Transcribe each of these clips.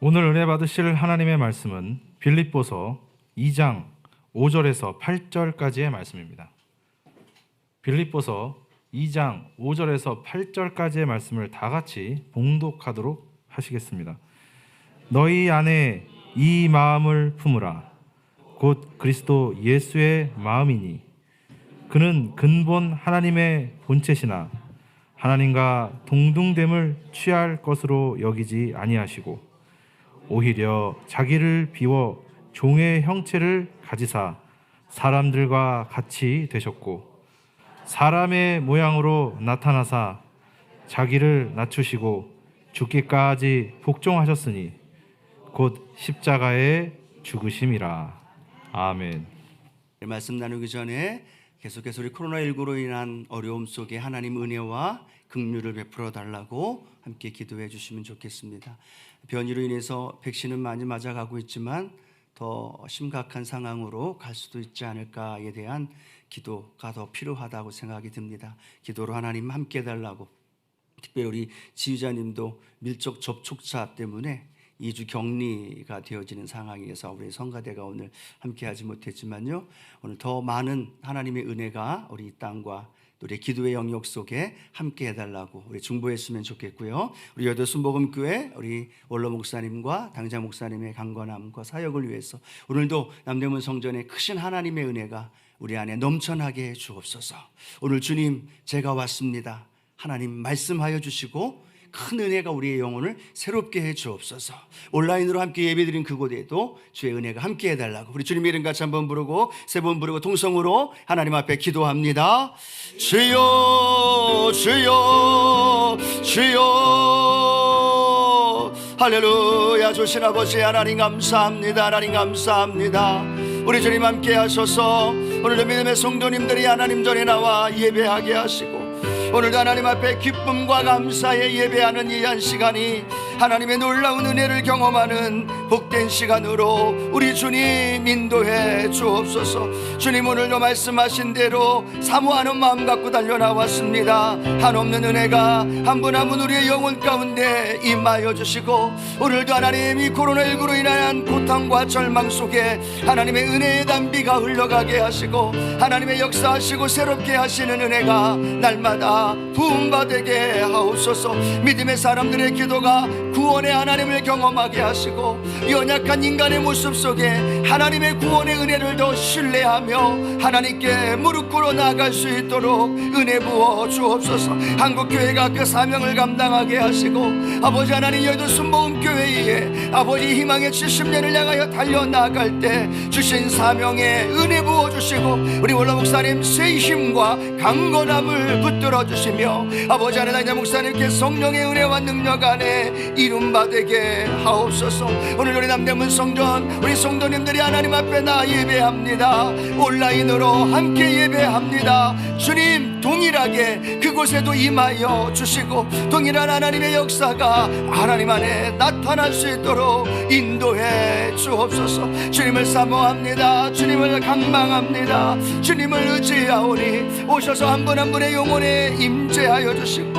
오늘 은혜 받으실 하나님의 말씀은 빌립보서 2장 5절에서 8절까지의 말씀입니다. 빌립보서 2장 5절에서 8절까지의 말씀을 다 같이 봉독하도록 하시겠습니다. 너희 안에 이 마음을 품으라. 곧 그리스도 예수의 마음이니 그는 근본 하나님의 본체시나 하나님과 동등됨을 취할 것으로 여기지 아니하시고 오히려 자기를 비워 종의 형체를 가지사 사람들과 같이 되셨고 사람의 모양으로 나타나사 자기를 낮추시고 죽기까지 복종하셨으니 곧 십자가에 죽으심이라. 아멘. 말씀 나누기 전에 계속해서 우리 코로나19로 인한 어려움 속에 하나님 은혜와 긍휼을 베풀어 달라고 함께 기도해 주시면 좋겠습니다. 변이로 인해서 백신은 많이 맞아가고 있지만 더 심각한 상황으로 갈 수도 있지 않을까에 대한 기도가 더 필요하다고 생각이 듭니다. 기도로 하나님 함께 해달라고, 특별히 우리 지휘자님도 밀접 접촉자 때문에 2주 격리가 되어지는 상황에서 우리 성가대가 오늘 함께하지 못했지만요, 오늘 더 많은 하나님의 은혜가 우리 이 땅과 우리 기도의 영역 속에 함께 해달라고 우리 중보했으면 좋겠고요. 우리 여도 순복음교회 우리 원로 목사님과 당장 목사님의 강건함과 사역을 위해서 오늘도 남대문 성전에 크신 하나님의 은혜가 우리 안에 넘쳐나게 해 주옵소서. 오늘 주님 제가 왔습니다. 하나님 말씀하여 주시고 큰 은혜가 우리의 영혼을 새롭게 해 주옵소서. 온라인으로 함께 예배드린 그곳에도 주의 은혜가 함께 해달라고 우리 주님의 이름 같이 한번 부르고 세 번 부르고 통성으로 하나님 앞에 기도합니다. 주여 주여 주여. 할렐루야. 주신 아버지 하나님 감사합니다. 하나님 감사합니다. 우리 주님 함께 하셔서 오늘도 믿음의 성도님들이 하나님 전에 나와 예배하게 하시고 오늘도 하나님 앞에 기쁨과 감사에 예배하는 이 한 시간이 하나님의 놀라운 은혜를 경험하는 복된 시간으로 우리 주님 인도해 주옵소서. 주님 오늘도 말씀하신 대로 사모하는 마음 갖고 달려나왔습니다. 한없는 은혜가 한 분 한 분 우리의 영혼 가운데 임하여 주시고 오늘도 하나님 이 코로나19로 인한 고통과 절망 속에 하나님의 은혜의 단비가 흘러가게 하시고 하나님의 역사하시고 새롭게 하시는 은혜가 날마다 부음받게 하옵소서. 믿음의 사람들의 기도가 구원의 하나님을 경험하게 하시고 연약한 인간의 모습 속에 하나님의 구원의 은혜를 더 신뢰하며 하나님께 무릎 꿇어 나아갈 수 있도록 은혜 부어 주옵소서. 한국교회가 그 사명을 감당하게 하시고 아버지 하나님 여의도 순복음교회에 아버지 희망의 70년을 향하여 달려나갈 때 주신 사명에 은혜 부어 주시고 우리 원로 목사님 새 힘과 강건함을 붙들어 주시며 아버지 하나님 목사님께 성령의 은혜와 능력 안에 이름받게 하옵소서. 오늘 우리 남대문 성전 우리 성도님들이 하나님 앞에 나 예배합니다. 온라인으로 함께 예배합니다. 주님 동일하게 그곳에도 임하여 주시고 동일한 하나님의 역사가 하나님 안에 나타날 수 있도록 인도해 주옵소서. 주님을 사모합니다. 주님을 갈망합니다. 주님을 의지하오니 오셔서 한 분 한 분의 영혼에 임재하여 주시고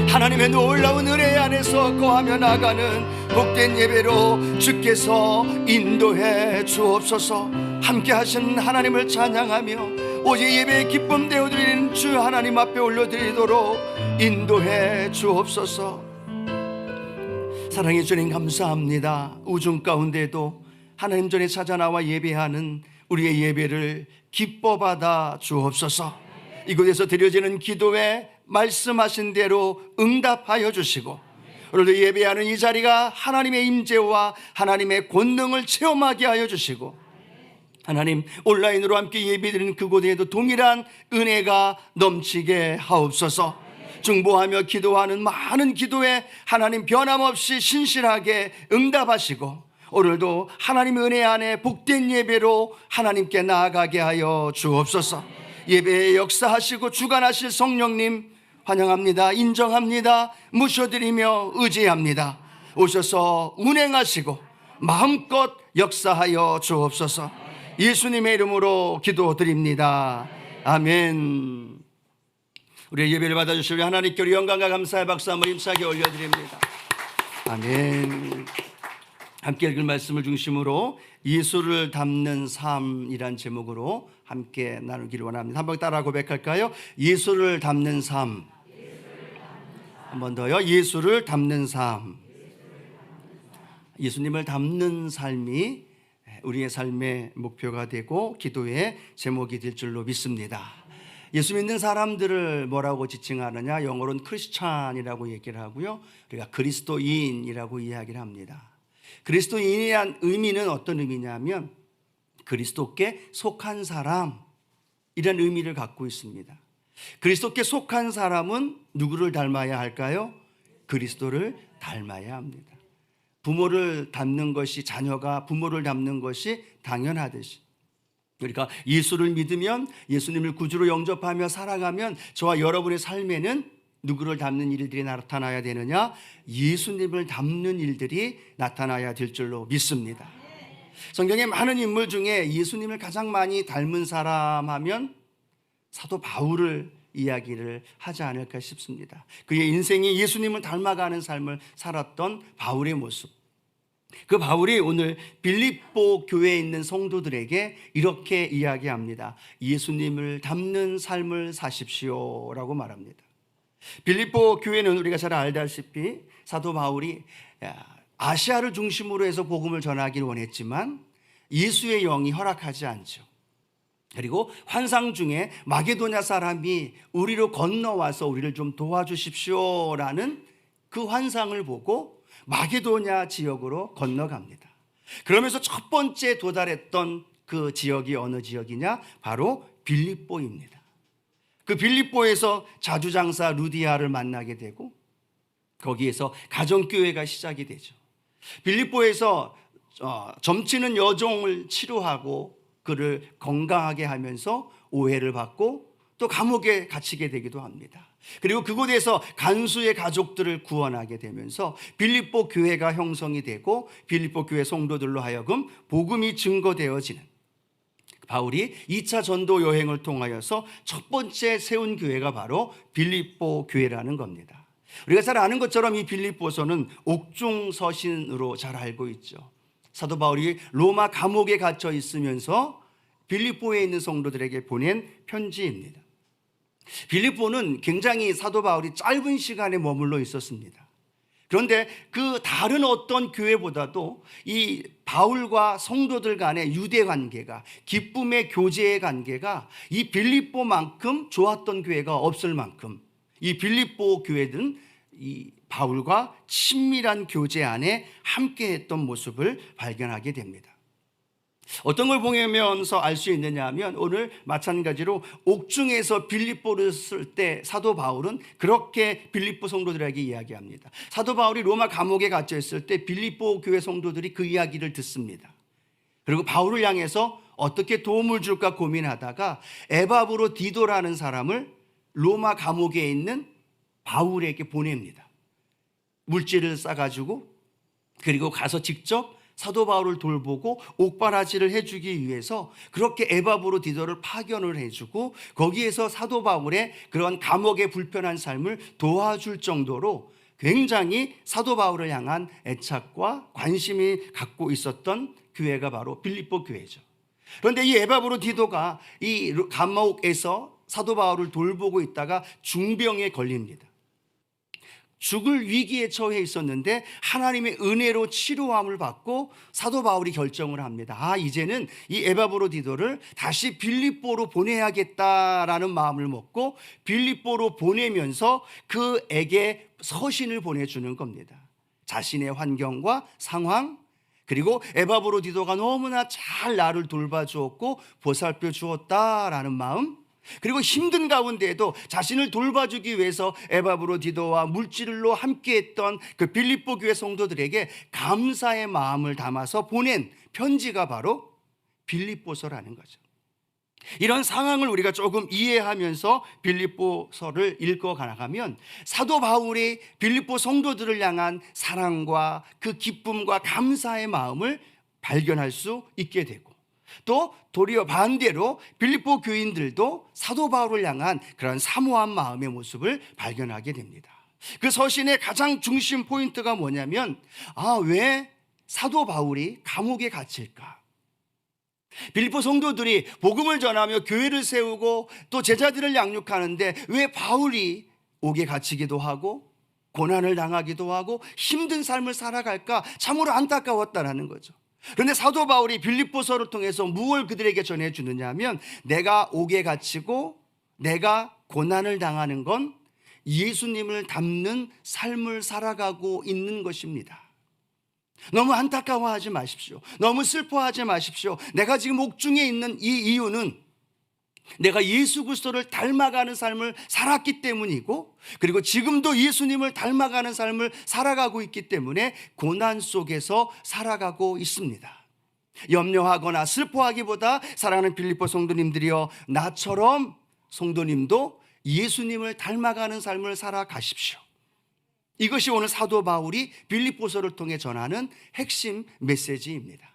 하나님의 놀라운 은혜 안에서 거하며 나가는 복된 예배로 주께서 인도해 주옵소서. 함께 하신 하나님을 찬양하며 오직 예배의 기쁨 되어드리는 주 하나님 앞에 올려드리도록 인도해 주옵소서. 사랑의 주님 감사합니다. 우중 가운데도 하나님 전에 찾아 나와 예배하는 우리의 예배를 기뻐 받아 주옵소서. 이곳에서 드려지는 기도에 말씀하신 대로 응답하여 주시고 오늘도 예배하는 이 자리가 하나님의 임재와 하나님의 권능을 체험하게 하여 주시고 하나님 온라인으로 함께 예배드리는 그곳에도 동일한 은혜가 넘치게 하옵소서. 중보하며 기도하는 많은 기도에 하나님 변함없이 신실하게 응답하시고 오늘도 하나님의 은혜 안에 복된 예배로 하나님께 나아가게 하여 주옵소서. 예배에 역사하시고 주관하실 성령님 환영합니다. 인정합니다. 모셔드리며 의지합니다. 오셔서 운행하시고 마음껏 역사하여 주옵소서. 예수님의 이름으로 기도드립니다. 아멘. 우리의 예배를 받아주시려 하나님께 우리 영광과 감사의 박수 한번 힘차게 올려드립니다. 아멘. 함께 읽을 말씀을 중심으로 예수를 닮는 삶이란 제목으로 함께 나누기를 원합니다. 한번 따라 고백할까요? 예수를 닮는 삶. 한 번 더요. 예수를 닮는 삶. 예수님을 닮는 삶이 우리의 삶의 목표가 되고 기도의 제목이 될 줄로 믿습니다. 예수 믿는 사람들을 뭐라고 지칭하느냐? 영어로는 크리스찬이라고 얘기를 하고요, 우리가 그리스도인이라고 이야기를 합니다. 그리스도인이란 의미는 어떤 의미냐면 그리스도께 속한 사람, 이런 의미를 갖고 있습니다. 그리스도께 속한 사람은 누구를 닮아야 할까요? 그리스도를 닮아야 합니다. 부모를 닮는 것이, 자녀가 부모를 닮는 것이 당연하듯이, 그러니까 예수를 믿으면, 예수님을 구주로 영접하며 살아가면 저와 여러분의 삶에는 누구를 닮는 일들이 나타나야 되느냐? 예수님을 닮는 일들이 나타나야 될 줄로 믿습니다. 성경의 많은 인물 중에 예수님을 가장 많이 닮은 사람 하면 사도 바울을 이야기를 하지 않을까 싶습니다. 그의 인생이 예수님을 닮아가는 삶을 살았던 바울의 모습, 그 바울이 오늘 빌립보 교회에 있는 성도들에게 이렇게 이야기합니다. 예수님을 닮는 삶을 사십시오 라고 말합니다. 빌립보 교회는 우리가 잘 알다시피 사도 바울이 아시아를 중심으로 해서 복음을 전하기를 원했지만 예수의 영이 허락하지 않죠. 그리고 환상 중에 마게도냐 사람이 우리로 건너와서 우리를 좀 도와주십시오라는 그 환상을 보고 마게도냐 지역으로 건너갑니다. 그러면서 첫 번째 도달했던 그 지역이 어느 지역이냐? 바로 빌립보입니다. 그 빌립보에서 자주장사 루디아를 만나게 되고 거기에서 가정교회가 시작이 되죠. 빌립보에서 점치는 여종을 치료하고 그를 건강하게 하면서 오해를 받고 또 감옥에 갇히게 되기도 합니다. 그리고 그곳에서 간수의 가족들을 구원하게 되면서 빌립보 교회가 형성이 되고 빌립보 교회 성도들로 하여금 복음이 증거되어지는, 바울이 2차 전도 여행을 통하여서 첫 번째 세운 교회가 바로 빌립보 교회라는 겁니다. 우리가 잘 아는 것처럼 이 빌립보서는 옥중 서신으로 잘 알고 있죠. 사도 바울이 로마 감옥에 갇혀 있으면서 빌립보에 있는 성도들에게 보낸 편지입니다. 빌립보는 굉장히 사도 바울이 짧은 시간에 머물러 있었습니다. 그런데 그 다른 어떤 교회보다도 이 바울과 성도들 간의 유대 관계가, 기쁨의 교제의 관계가 이 빌립보만큼 좋았던 교회가 없을 만큼 이 빌립보 교회는 이 바울과 친밀한 교제 안에 함께했던 모습을 발견하게 됩니다. 어떤 걸 보면서 알 수 있느냐 하면 오늘 마찬가지로 옥중에서 빌립보를 쓸 때 사도 바울은 그렇게 빌립보 성도들에게 이야기합니다. 사도 바울이 로마 감옥에 갇혀 있을 때 빌립보 교회 성도들이 그 이야기를 듣습니다. 그리고 바울을 향해서 어떻게 도움을 줄까 고민하다가 에바브로 디도라는 사람을 로마 감옥에 있는 바울에게 보냅니다. 물질을 싸가지고, 그리고 가서 직접 사도 바울을 돌보고 옥바라지를 해주기 위해서 그렇게 에바브로 디도를 파견을 해주고 거기에서 사도 바울의 그런 감옥의 불편한 삶을 도와줄 정도로 굉장히 사도 바울을 향한 애착과 관심이 갖고 있었던 교회가 바로 빌립보 교회죠. 그런데 이 에바브로 디도가 이 감옥에서 사도 바울을 돌보고 있다가 중병에 걸립니다. 죽을 위기에 처해 있었는데 하나님의 은혜로 치료함을 받고 사도 바울이 결정을 합니다. 이제는 이 에바브로 디도를 다시 빌립보로 보내야겠다라는 마음을 먹고 빌립보로 보내면서 그에게 서신을 보내주는 겁니다. 자신의 환경과 상황, 그리고 에바브로 디도가 너무나 잘 나를 돌봐주었고 보살펴 주었다라는 마음, 그리고 힘든 가운데에도 자신을 돌봐주기 위해서 에바브로 디도와 물질로 함께했던 그 빌립보 교회 성도들에게 감사의 마음을 담아서 보낸 편지가 바로 빌립보서라는 거죠. 이런 상황을 우리가 조금 이해하면서 빌립보서를 읽어가면 사도 바울이 빌립보 성도들을 향한 사랑과 그 기쁨과 감사의 마음을 발견할 수 있게 되고, 또 도리어 반대로 빌립보 교인들도 사도 바울을 향한 그런 사모한 마음의 모습을 발견하게 됩니다. 그 서신의 가장 중심 포인트가 뭐냐면 왜 사도 바울이 감옥에 갇힐까? 빌립보 성도들이 복음을 전하며 교회를 세우고 또 제자들을 양육하는데 왜 바울이 옥에 갇히기도 하고 고난을 당하기도 하고 힘든 삶을 살아갈까? 참으로 안타까웠다라는 거죠. 그런데 사도 바울이 빌립보서를 통해서 무엇을 그들에게 전해주느냐 하면, 내가 옥에 갇히고 내가 고난을 당하는 건 예수님을 닮는 삶을 살아가고 있는 것입니다. 너무 안타까워하지 마십시오. 너무 슬퍼하지 마십시오. 내가 지금 옥중에 있는 이 이유는 내가 예수 그리스도를 닮아가는 삶을 살았기 때문이고, 그리고 지금도 예수님을 닮아가는 삶을 살아가고 있기 때문에 고난 속에서 살아가고 있습니다. 염려하거나 슬퍼하기보다 사랑하는 빌립보 성도님들이여, 나처럼 성도님도 예수님을 닮아가는 삶을 살아가십시오. 이것이 오늘 사도 바울이 빌립보서를 통해 전하는 핵심 메시지입니다.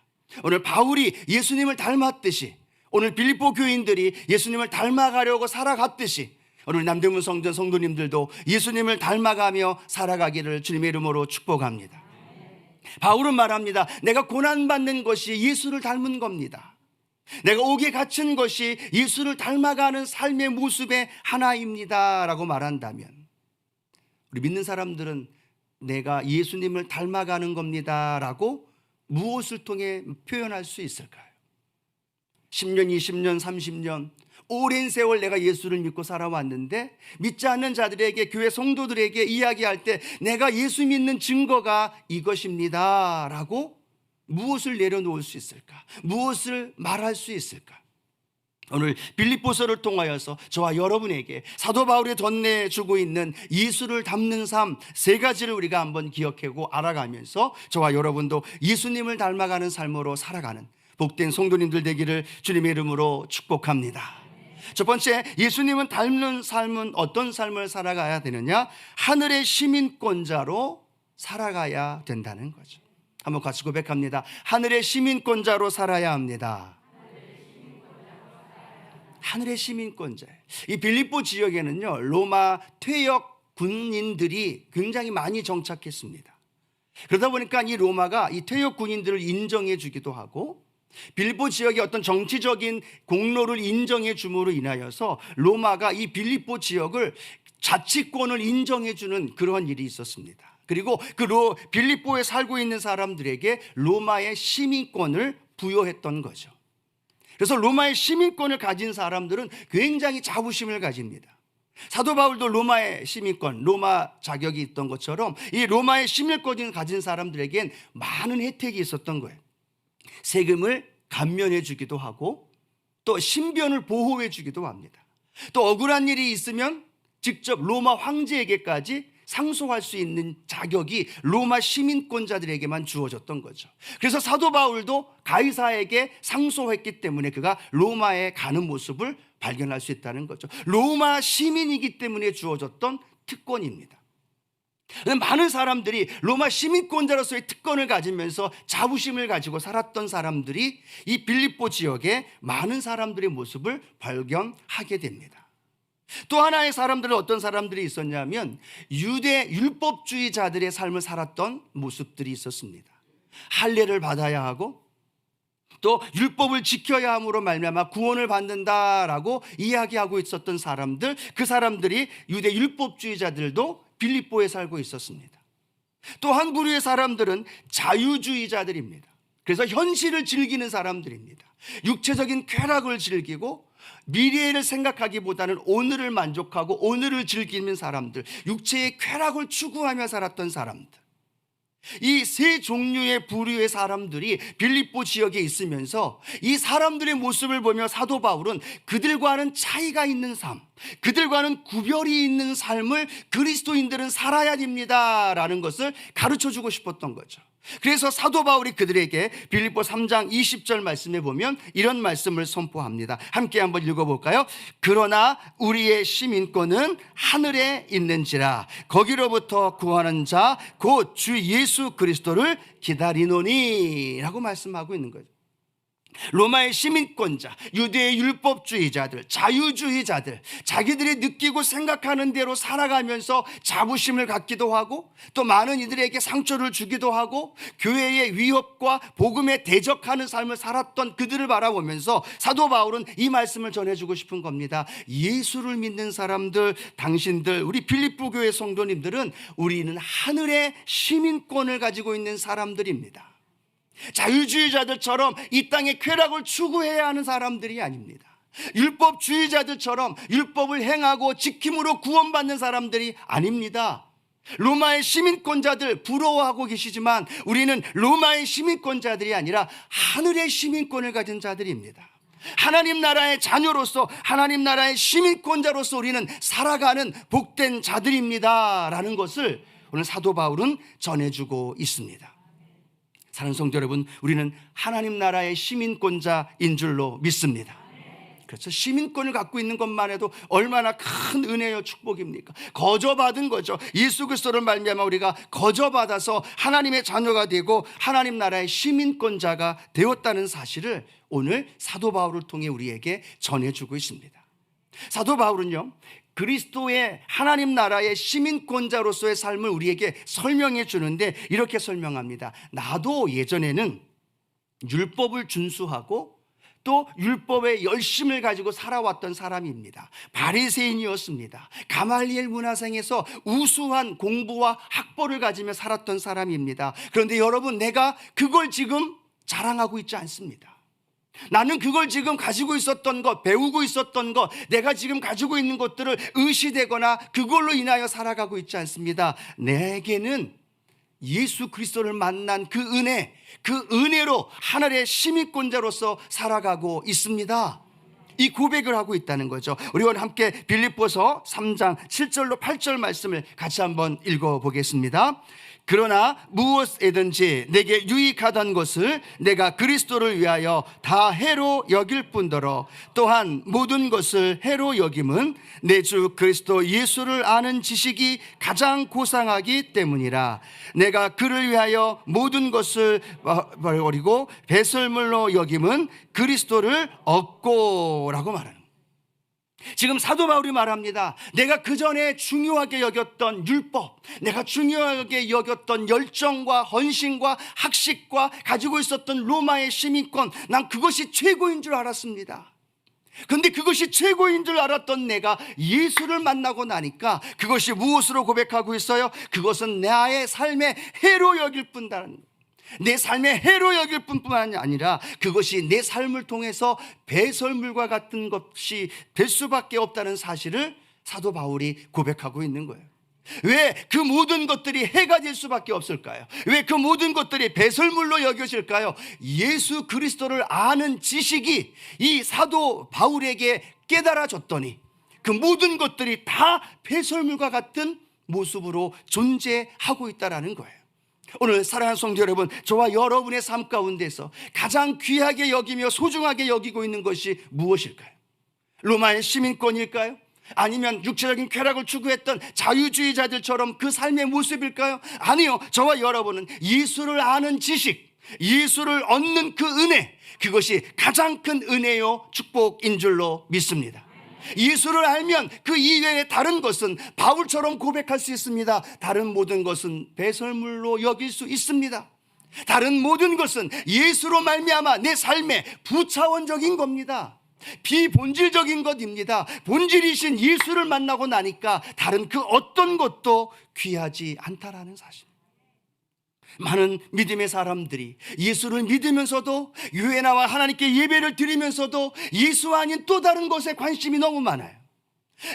오늘 바울이 예수님을 닮았듯이, 오늘 빌립보 교인들이 예수님을 닮아가려고 살아갔듯이, 오늘 남대문 성전 성도님들도 예수님을 닮아가며 살아가기를 주님의 이름으로 축복합니다. 바울은 말합니다. 내가 고난받는 것이 예수를 닮은 겁니다. 내가 옥에 갇힌 것이 예수를 닮아가는 삶의 모습의 하나입니다 라고 말한다면, 우리 믿는 사람들은 내가 예수님을 닮아가는 겁니다 라고 무엇을 통해 표현할 수 있을까요? 10년, 20년, 30년 오랜 세월 내가 예수를 믿고 살아왔는데 믿지 않는 자들에게, 교회 성도들에게 이야기할 때 내가 예수 믿는 증거가 이것입니다 라고 무엇을 내려놓을 수 있을까? 무엇을 말할 수 있을까? 오늘 빌립보서를 통하여서 저와 여러분에게 사도 바울이 전해주고 있는 예수를 닮는 삶 세 가지를 우리가 한번 기억하고 알아가면서 저와 여러분도 예수님을 닮아가는 삶으로 살아가는 복된 성도님들 되기를 주님의 이름으로 축복합니다. 첫 번째, 예수님은 닮는 삶은 어떤 삶을 살아가야 되느냐? 하늘의 시민권자로 살아가야 된다는 거죠. 한번 같이 고백합니다. 하늘의 시민권자로 살아야 합니다. 하늘의 시민권자. 이 빌립보 지역에는요, 로마 퇴역 군인들이 굉장히 많이 정착했습니다. 그러다 보니까 이 로마가 이 퇴역 군인들을 인정해 주기도 하고, 빌립보 지역의 어떤 정치적인 공로를 인정해 줌으로 인하여서 로마가 이 빌립보 지역을 자치권을 인정해 주는 그런 일이 있었습니다. 그리고 그 빌립보에 살고 있는 사람들에게 로마의 시민권을 부여했던 거죠. 그래서 로마의 시민권을 가진 사람들은 굉장히 자부심을 가집니다. 사도 바울도 로마의 시민권, 로마 자격이 있던 것처럼 이 로마의 시민권을 가진 사람들에겐 많은 혜택이 있었던 거예요. 세금을 감면해 주기도 하고 또 신변을 보호해 주기도 합니다. 또 억울한 일이 있으면 직접 로마 황제에게까지 상소할 수 있는 자격이 로마 시민권자들에게만 주어졌던 거죠. 그래서 사도 바울도 가이사에게 상소했기 때문에 그가 로마에 가는 모습을 발견할 수 있다는 거죠. 로마 시민이기 때문에 주어졌던 특권입니다. 많은 사람들이 로마 시민권자로서의 특권을 가지면서 자부심을 가지고 살았던 사람들이 이 빌립보 지역에 많은 사람들의 모습을 발견하게 됩니다. 또 하나의 사람들은 어떤 사람들이 있었냐면 유대 율법주의자들의 삶을 살았던 모습들이 있었습니다. 할례를 받아야 하고 또 율법을 지켜야 함으로 말미암아 구원을 받는다라고 이야기하고 있었던 사람들, 그 사람들이 유대 율법주의자들도 빌립보에 살고 있었습니다. 또 한 부류의 사람들은 자유주의자들입니다. 그래서 현실을 즐기는 사람들입니다. 육체적인 쾌락을 즐기고 미래를 생각하기보다는 오늘을 만족하고 오늘을 즐기는 사람들, 육체의 쾌락을 추구하며 살았던 사람들, 이 세 종류의 부류의 사람들이 빌립보 지역에 있으면서 이 사람들의 모습을 보며 사도 바울은 그들과는 차이가 있는 삶, 그들과는 구별이 있는 삶을 그리스도인들은 살아야 됩니다라는 것을 가르쳐주고 싶었던 거죠. 그래서 사도 바울이 그들에게 빌립보 3장 20절 말씀에 보면 이런 말씀을 선포합니다. 함께 한번 읽어볼까요? 그러나 우리의 시민권은 하늘에 있는지라 거기로부터 구하는 자 곧 주 예수 그리스도를 기다리노니 라고 말씀하고 있는 거죠. 로마의 시민권자, 유대의 율법주의자들, 자유주의자들, 자기들이 느끼고 생각하는 대로 살아가면서 자부심을 갖기도 하고 또 많은 이들에게 상처를 주기도 하고 교회의 위협과 복음에 대적하는 삶을 살았던 그들을 바라보면서 사도 바울은 이 말씀을 전해주고 싶은 겁니다. 예수를 믿는 사람들, 당신들, 우리 빌립보 교회 성도님들은 우리는 하늘의 시민권을 가지고 있는 사람들입니다. 자유주의자들처럼 이 땅의 쾌락을 추구해야 하는 사람들이 아닙니다. 율법주의자들처럼 율법을 행하고 지킴으로 구원받는 사람들이 아닙니다. 로마의 시민권자들 부러워하고 계시지만 우리는 로마의 시민권자들이 아니라 하늘의 시민권을 가진 자들입니다. 하나님 나라의 자녀로서, 하나님 나라의 시민권자로서 우리는 살아가는 복된 자들입니다 라는 것을 오늘 사도 바울은 전해주고 있습니다. 사랑하는 성도 여러분, 우리는 하나님 나라의 시민권자인 줄로 믿습니다. 그렇죠. 시민권을 갖고 있는 것만 해도 얼마나 큰 은혜요 축복입니까? 거저받은 거죠. 예수 그리스도를 말미암아 우리가 거저받아서 하나님의 자녀가 되고 하나님 나라의 시민권자가 되었다는 사실을 오늘 사도 바울을 통해 우리에게 전해주고 있습니다. 사도 바울은요, 그리스도의 하나님 나라의 시민권자로서의 삶을 우리에게 설명해 주는데 이렇게 설명합니다. 나도 예전에는 율법을 준수하고 또 율법의 열심을 가지고 살아왔던 사람입니다. 바리새인이었습니다. 가말리엘 문화생에서 우수한 공부와 학벌을 가지며 살았던 사람입니다. 그런데 여러분, 내가 그걸 지금 자랑하고 있지 않습니다. 나는 그걸 지금 가지고 있었던 것, 배우고 있었던 것, 내가 지금 가지고 있는 것들을 의시되거나 그걸로 인하여 살아가고 있지 않습니다. 내게는 예수 그리스도를 만난 그 은혜로 하늘의 시민권자로서 살아가고 있습니다. 이 고백을 하고 있다는 거죠. 우리 오늘 함께 빌립보서 3장 7절로 8절 말씀을 같이 한번 읽어보겠습니다. 그러나 무엇이든지 내게 유익하던 것을 내가 그리스도를 위하여 다 해로 여길 뿐더러 또한 모든 것을 해로 여김은 내 주 그리스도 예수를 아는 지식이 가장 고상하기 때문이라. 내가 그를 위하여 모든 것을 버리고 배설물로 여김은 그리스도를 얻고라고 말하는 거예요. 지금 사도 바울이 말합니다. 내가 그전에 중요하게 여겼던 율법, 내가 중요하게 여겼던 열정과 헌신과 학식과 가지고 있었던 로마의 시민권, 난 그것이 최고인 줄 알았습니다. 그런데 그것이 최고인 줄 알았던 내가 예수를 만나고 나니까 그것이 무엇으로 고백하고 있어요? 그것은 나의 삶의 해로 여길 뿐다는, 내 삶의 해로 여길 뿐만 아니라 그것이 내 삶을 통해서 배설물과 같은 것이 될 수밖에 없다는 사실을 사도 바울이 고백하고 있는 거예요. 왜 그 모든 것들이 해가 될 수밖에 없을까요? 왜 그 모든 것들이 배설물로 여겨질까요? 예수 그리스도를 아는 지식이 이 사도 바울에게 깨달아졌더니 그 모든 것들이 다 배설물과 같은 모습으로 존재하고 있다는 거예요. 오늘 사랑하는 성도 여러분, 저와 여러분의 삶 가운데서 가장 귀하게 여기며 소중하게 여기고 있는 것이 무엇일까요? 로마의 시민권일까요? 아니면 육체적인 쾌락을 추구했던 자유주의자들처럼 그 삶의 모습일까요? 아니요. 저와 여러분은 예수를 아는 지식, 예수를 얻는 그 은혜, 그것이 가장 큰 은혜요 축복인 줄로 믿습니다. 예수를 알면 그 이외의 다른 것은 바울처럼 고백할 수 있습니다. 다른 모든 것은 배설물로 여길 수 있습니다. 다른 모든 것은 예수로 말미암아 내 삶의 부차원적인 겁니다. 비본질적인 것입니다. 본질이신 예수를 만나고 나니까 다른 그 어떤 것도 귀하지 않다라는 사실. 많은 믿음의 사람들이 예수를 믿으면서도 교회 나와 하나님께 예배를 드리면서도 예수 아닌 또 다른 것에 관심이 너무 많아요.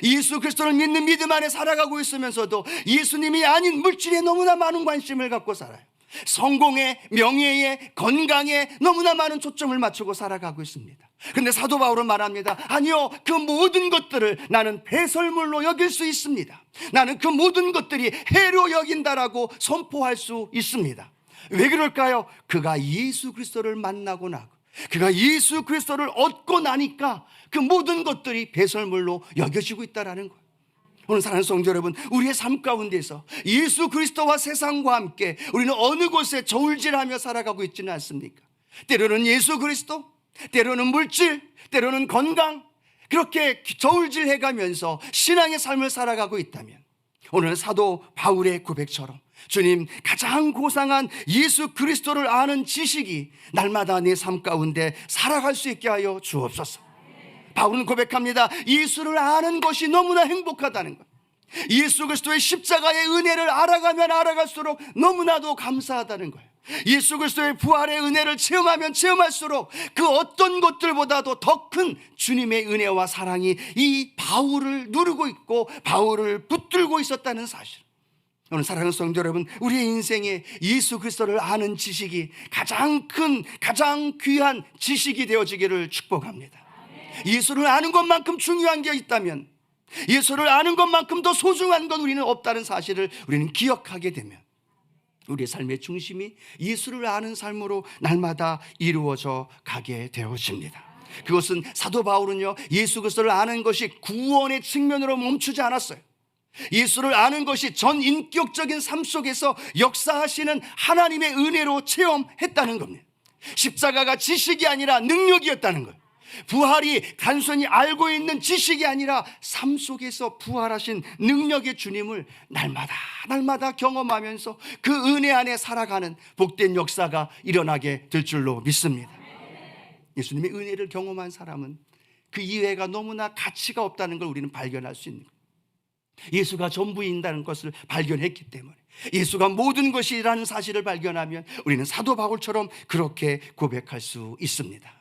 예수 그리스도를 믿는 믿음 안에 살아가고 있으면서도 예수님이 아닌 물질에 너무나 많은 관심을 갖고 살아요. 성공에, 명예에, 건강에 너무나 많은 초점을 맞추고 살아가고 있습니다. 그런데 사도 바울은 말합니다. 아니요, 그 모든 것들을 나는 배설물로 여길 수 있습니다. 나는 그 모든 것들이 해로 여긴다라고 선포할 수 있습니다. 왜 그럴까요? 그가 예수 그리스도를 만나고 나고 그가 예수 그리스도를 얻고 나니까 그 모든 것들이 배설물로 여겨지고 있다는 거예요. 오늘 사랑하는 성도 여러분, 우리의 삶 가운데서 예수 그리스도와 세상과 함께 우리는 어느 곳에 저울질하며 살아가고 있지는 않습니까? 때로는 예수 그리스도, 때로는 물질, 때로는 건강, 그렇게 저울질해 가면서 신앙의 삶을 살아가고 있다면, 오늘 사도 바울의 고백처럼 주님, 가장 고상한 예수 그리스도를 아는 지식이 날마다 내 삶 가운데 살아갈 수 있게 하여 주옵소서. 바울은 고백합니다. 예수를 아는 것이 너무나 행복하다는 것. 예수 그리스도의 십자가의 은혜를 알아가면 알아갈수록 너무나도 감사하다는 거예요. 예수 그리스도의 부활의 은혜를 체험하면 체험할수록 그 어떤 것들보다도 더 큰 주님의 은혜와 사랑이 이 바울을 누르고 있고 바울을 붙들고 있었다는 사실. 오늘 사랑하는 성도 여러분, 우리의 인생에 예수 그리스도를 아는 지식이 가장 큰, 가장 귀한 지식이 되어지기를 축복합니다. 예수를 아는 것만큼 중요한 게 있다면, 예수를 아는 것만큼 더 소중한 건 우리는 없다는 사실을 우리는 기억하게 되면, 우리의 삶의 중심이 예수를 아는 삶으로 날마다 이루어져 가게 되어집니다. 그것은 사도 바울은요, 예수 그리스도를 아는 것이 구원의 측면으로 멈추지 않았어요. 예수를 아는 것이 전 인격적인 삶 속에서 역사하시는 하나님의 은혜로 체험했다는 겁니다. 십자가가 지식이 아니라 능력이었다는 거예요. 부활이 단순히 알고 있는 지식이 아니라 삶 속에서 부활하신 능력의 주님을 날마다 경험하면서 그 은혜 안에 살아가는 복된 역사가 일어나게 될 줄로 믿습니다. 예수님의 은혜를 경험한 사람은 그 이외가 너무나 가치가 없다는 걸 우리는 발견할 수 있는 거예요. 예수가 전부인다는 것을 발견했기 때문에, 예수가 모든 것이라는 사실을 발견하면 우리는 사도 바울처럼 그렇게 고백할 수 있습니다.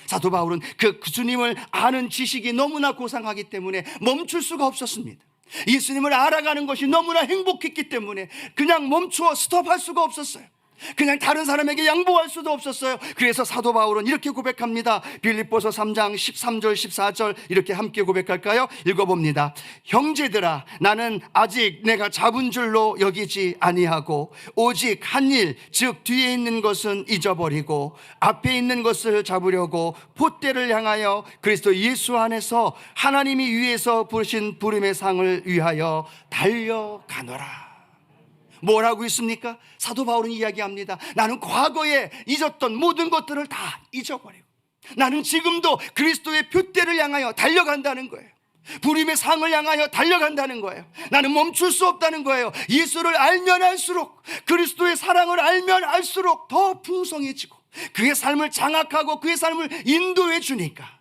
사도 바울은 그 주님을 아는 지식이 너무나 고상하기 때문에 멈출 수가 없었습니다. 예수님을 알아가는 것이 너무나 행복했기 때문에 그냥 멈추어 스톱할 수가 없었어요. 그냥 다른 사람에게 양보할 수도 없었어요. 그래서 사도 바울은 이렇게 고백합니다. 빌립보서 3장 13절 14절 이렇게 함께 고백할까요? 읽어봅니다. 형제들아, 나는 아직 내가 잡은 줄로 여기지 아니하고 오직 한 일, 즉 뒤에 있는 것은 잊어버리고 앞에 있는 것을 잡으려고 폿대를 향하여 그리스도 예수 안에서 하나님이 위에서 부르신 부름의 상을 위하여 달려가노라. 뭐라고 있습니까? 사도 바울은 이야기합니다. 나는 과거에 잊었던 모든 것들을 다 잊어버리고 나는 지금도 그리스도의 푯대를 향하여 달려간다는 거예요. 부름의 상을 향하여 달려간다는 거예요. 나는 멈출 수 없다는 거예요. 예수를 알면 알수록, 그리스도의 사랑을 알면 알수록 더 풍성해지고 그의 삶을 장악하고 그의 삶을 인도해 주니까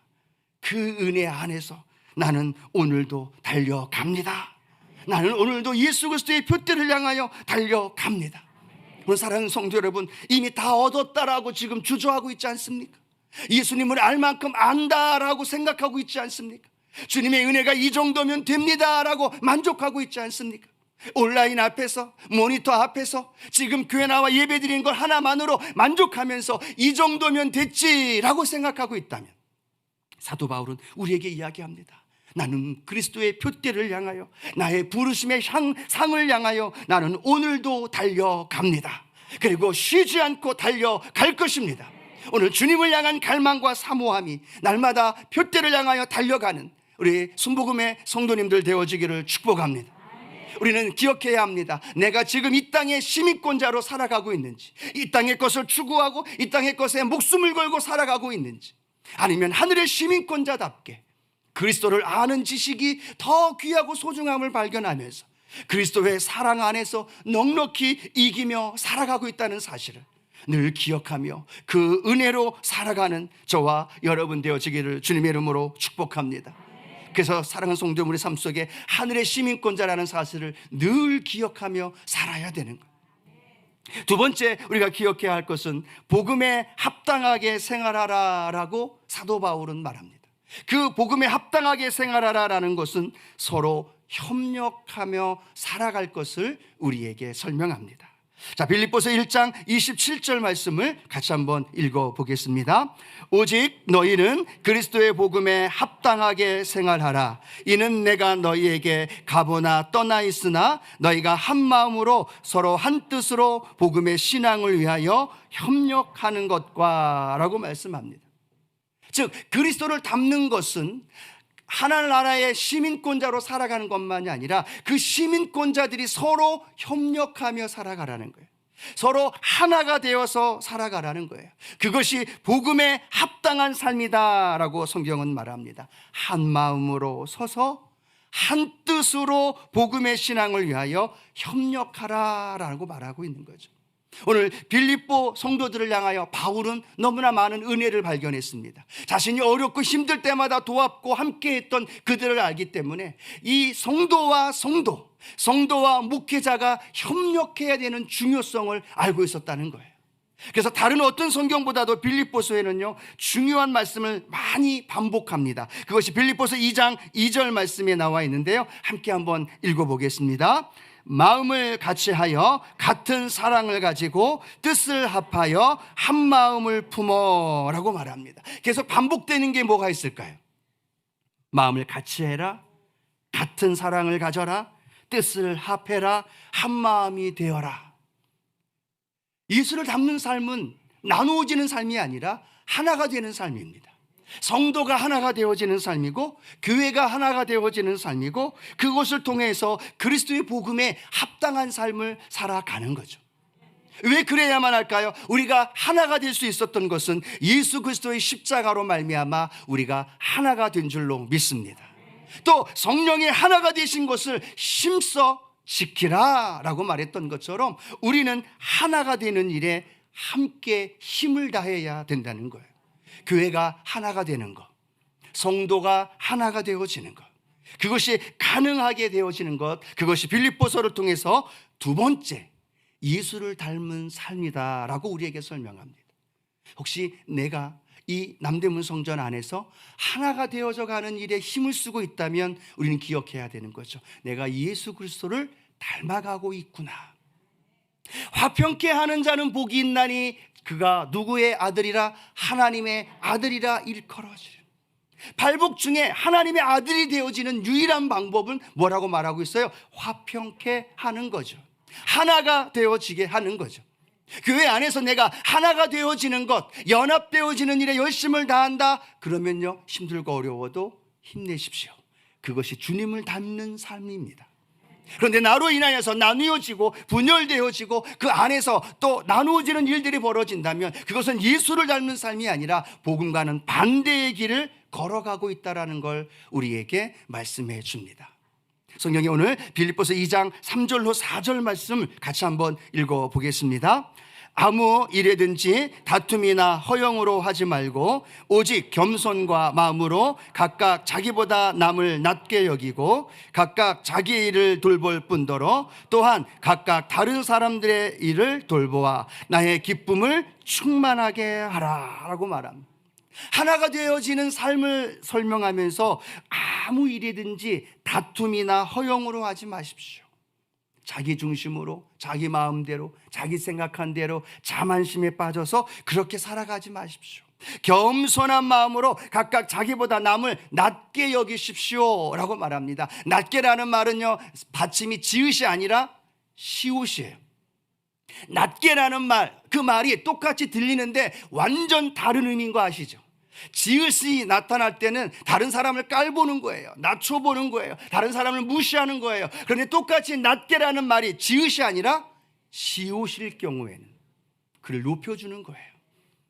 그 은혜 안에서 나는 오늘도 달려갑니다. 나는 오늘도 예수 그리스도의 푯대를 향하여 달려갑니다. 오늘 사랑하는 성도 여러분, 이미 다 얻었다라고 지금 주저하고 있지 않습니까? 예수님을 알 만큼 안다라고 생각하고 있지 않습니까? 주님의 은혜가 이 정도면 됩니다라고 만족하고 있지 않습니까? 온라인 앞에서, 모니터 앞에서 지금 교회 나와 예배 드리는 것 하나만으로 만족하면서 이 정도면 됐지라고 생각하고 있다면, 사도 바울은 우리에게 이야기합니다. 나는 그리스도의 푯대를 향하여, 나의 부르심의 상을 향하여 나는 오늘도 달려갑니다. 그리고 쉬지 않고 달려갈 것입니다. 오늘 주님을 향한 갈망과 사모함이 날마다 푯대를 향하여 달려가는 우리 순복음의 성도님들 되어지기를 축복합니다. 우리는 기억해야 합니다. 내가 지금 이 땅의 시민권자로 살아가고 있는지, 이 땅의 것을 추구하고 이 땅의 것에 목숨을 걸고 살아가고 있는지, 아니면 하늘의 시민권자답게 그리스도를 아는 지식이 더 귀하고 소중함을 발견하면서 그리스도의 사랑 안에서 넉넉히 이기며 살아가고 있다는 사실을 늘 기억하며 그 은혜로 살아가는 저와 여러분 되어지기를 주님의 이름으로 축복합니다. 그래서 사랑하는 성도, 우리 삶 속에 하늘의 시민권자라는 사실을 늘 기억하며 살아야 되는 거예요. 두 번째 우리가 기억해야 할 것은 복음에 합당하게 생활하라라고 사도 바울은 말합니다. 그 복음에 합당하게 생활하라라는 것은 서로 협력하며 살아갈 것을 우리에게 설명합니다. 자, 빌립보서 1장 27절 말씀을 같이 한번 읽어보겠습니다. 오직 너희는 그리스도의 복음에 합당하게 생활하라. 이는 내가 너희에게 가보나 떠나 있으나 너희가 한 마음으로 서로 한 뜻으로 복음의 신앙을 위하여 협력하는 것과 라고 말씀합니다. 즉 그리스도를 닮는 것은 하나나라의 시민권자로 살아가는 것만이 아니라 그 시민권자들이 서로 협력하며 살아가라는 거예요. 서로 하나가 되어서 살아가라는 거예요. 그것이 복음에 합당한 삶이다라고 성경은 말합니다. 한 마음으로 서서 한 뜻으로 복음의 신앙을 위하여 협력하라라고 말하고 있는 거죠. 오늘 빌립보 성도들을 향하여 바울은 너무나 많은 은혜를 발견했습니다. 자신이 어렵고 힘들 때마다 도왔고 함께했던 그들을 알기 때문에 이 성도와 목회자가 협력해야 되는 중요성을 알고 있었다는 거예요. 그래서 다른 어떤 성경보다도 빌립보서에는요 중요한 말씀을 많이 반복합니다. 그것이 빌립보서 2장 2절 말씀에 나와 있는데요, 함께 한번 읽어보겠습니다. 마음을 같이하여 같은 사랑을 가지고 뜻을 합하여 한 마음을 품어라고 말합니다. 계속 반복되는 게 뭐가 있을까요? 마음을 같이해라, 같은 사랑을 가져라, 뜻을 합해라, 한 마음이 되어라. 예수를 닮는 삶은 나누어지는 삶이 아니라 하나가 되는 삶입니다. 성도가 하나가 되어지는 삶이고 교회가 하나가 되어지는 삶이고 그것을 통해서 그리스도의 복음에 합당한 삶을 살아가는 거죠. 왜 그래야만 할까요? 우리가 하나가 될 수 있었던 것은 예수 그리스도의 십자가로 말미암아 우리가 하나가 된 줄로 믿습니다. 또 성령이 하나가 되신 것을 힘써 지키라 라고 말했던 것처럼 우리는 하나가 되는 일에 함께 힘을 다해야 된다는 거예요. 교회가 하나가 되는 것, 성도가 하나가 되어지는 것, 그것이 가능하게 되어지는 것, 그것이 빌립보서를 통해서 두 번째 예수를 닮은 삶이다 라고 우리에게 설명합니다. 혹시 내가 이 남대문 성전 안에서 하나가 되어져 가는 일에 힘을 쓰고 있다면 우리는 기억해야 되는 거죠. 내가 예수 그리스도를 닮아가고 있구나. 화평케 하는 자는 복이 있나니 그가 누구의 아들이라? 하나님의 아들이라 일컬어지리. 발복 중에 하나님의 아들이 되어지는 유일한 방법은 뭐라고 말하고 있어요? 화평케 하는 거죠. 하나가 되어지게 하는 거죠. 교회 안에서 내가 하나가 되어지는 것, 연합되어지는 일에 열심을 다한다. 그러면요, 힘들고 어려워도 힘내십시오. 그것이 주님을 닮는 삶입니다. 그런데 나로 인하여서 나누어지고 분열되어지고 그 안에서 또 나누어지는 일들이 벌어진다면 그것은 예수를 닮는 삶이 아니라 복음과는 반대의 길을 걸어가고 있다는 걸 우리에게 말씀해 줍니다. 성경이 오늘 빌립보서 2장 3절로 4절 말씀 같이 한번 읽어보겠습니다. 아무 일에든지 다툼이나 허영으로 하지 말고 오직 겸손과 마음으로 각각 자기보다 남을 낮게 여기고 각각 자기 일을 돌볼 뿐더러 또한 각각 다른 사람들의 일을 돌보아 나의 기쁨을 충만하게 하라 라고 말합니다. 하나가 되어지는 삶을 설명하면서 아무 일이든지 다툼이나 허영으로 하지 마십시오. 자기 중심으로, 자기 마음대로, 자기 생각한 대로 자만심에 빠져서 그렇게 살아가지 마십시오. 겸손한 마음으로 각각 자기보다 남을 낮게 여기십시오 라고 말합니다. 낮게라는 말은요, 받침이 지읒이 아니라 시옷이에요. 낮게라는 말, 그 말이 똑같이 들리는데 완전 다른 의미인 거 아시죠? 지읒이 나타날 때는 다른 사람을 깔보는 거예요. 낮춰보는 거예요. 다른 사람을 무시하는 거예요. 그런데 똑같이 낮게라는 말이 지읒이 아니라 시옷일 경우에는 그를 높여주는 거예요.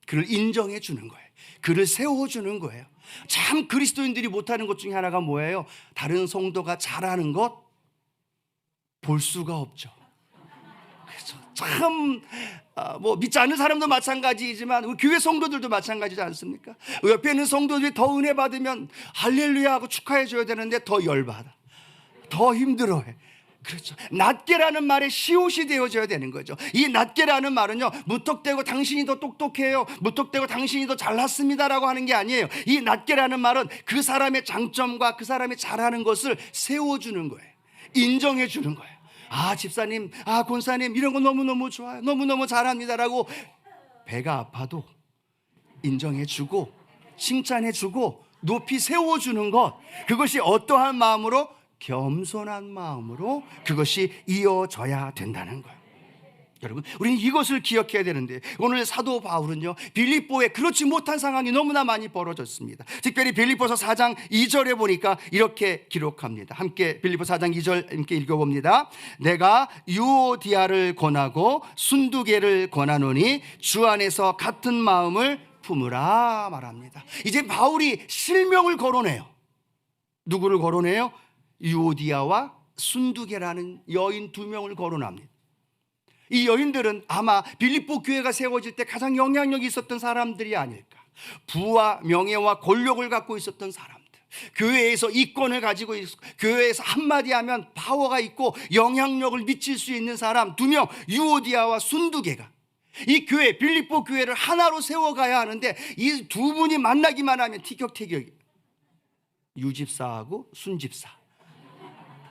그를 인정해 주는 거예요. 그를 세워주는 거예요. 참 그리스도인들이 못하는 것 중에 하나가 뭐예요? 다른 성도가 잘하는 것 볼 수가 없죠. 그래서 참 믿지 않는 사람도 마찬가지이지만 우리 교회 성도들도 마찬가지지 않습니까? 옆에 있는 성도들이 더 은혜 받으면 할렐루야 하고 축하해 줘야 되는데 더 열받아, 더 힘들어해. 그렇죠. 낮게라는 말에 시옷이 되어져야 되는 거죠. 이 낮게라는 말은요, 무턱대고 당신이 더 똑똑해요, 무턱대고 당신이 더 잘났습니다라고 하는 게 아니에요. 이 낮게라는 말은 그 사람의 장점과 그 사람이 잘하는 것을 세워주는 거예요. 인정해 주는 거예요. 아, 집사님, 아, 권사님, 이런 거 너무너무 좋아요, 너무너무 잘합니다라고 배가 아파도 인정해주고 칭찬해주고 높이 세워주는 것, 그것이 어떠한 마음으로? 겸손한 마음으로 그것이 이어져야 된다는 거예요. 여러분, 우리는 이것을 기억해야 되는데, 오늘 사도 바울은요, 빌립보에 그렇지 못한 상황이 너무나 많이 벌어졌습니다. 특별히 빌립보서 4장 2절에 보니까 이렇게 기록합니다. 함께 빌립보 4장 2절 함께 읽어봅니다. 내가 유오디아를 권하고 순두개를 권하노니 주 안에서 같은 마음을 품으라 말합니다. 이제 바울이 실명을 거론해요. 누구를 거론해요? 유오디아와 순두개라는 여인 2명을 거론합니다. 이 여인들은 아마 빌립보 교회가 세워질 때 가장 영향력이 있었던 사람들이 아닐까. 부와 명예와 권력을 갖고 있었던 사람들, 교회에서 이권을 가지고 있고 교회에서 한마디 하면 파워가 있고 영향력을 미칠 수 있는 사람 2명, 유오디아와 순두개가 이 교회, 빌립보 교회를 하나로 세워가야 하는데, 이 2분이 만나기만 하면 티격태격. 유집사하고 순집사.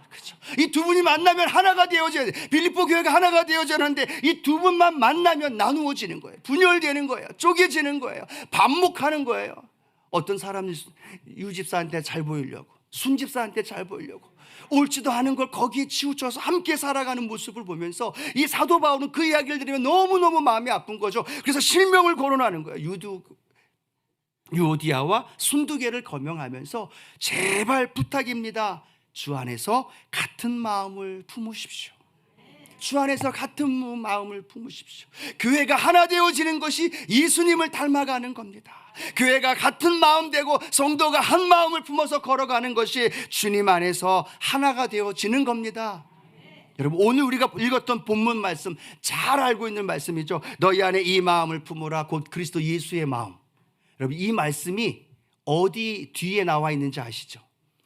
그렇죠. 이 2분이 만나면 하나가 되어져야 돼. 빌립보 교회가 하나가 되어졌는데 이 2분만 만나면 나누어지는 거예요. 분열되는 거예요. 쪼개지는 거예요. 반목하는 거예요. 어떤 사람이 유집사한테 잘 보이려고, 순집사한테 잘 보이려고 옳지도 않은 걸 거기에 치우쳐서 함께 살아가는 모습을 보면서 이 사도 바울은 그 이야기를 들으면 너무너무 마음이 아픈 거죠. 그래서 실명을 거론하는 거예요. 유오디아와 순두개를 거명하면서 제발 부탁입니다. 주 안에서 같은 마음을 품으십시오. 주 안에서 같은 마음을 품으십시오. 교회가 하나 되어지는 것이 예수님을 닮아가는 겁니다. 교회가 같은 마음 되고 성도가 한 마음을 품어서 걸어가는 것이 주님 안에서 하나가 되어지는 겁니다. 여러분, 오늘 우리가 읽었던 본문 말씀 잘 알고 있는 말씀이죠. 너희 안에 이 마음을 품으라, 곧 그리스도 예수의 마음. 여러분, 이 말씀이 어디 뒤에 나와 있는지 아시죠?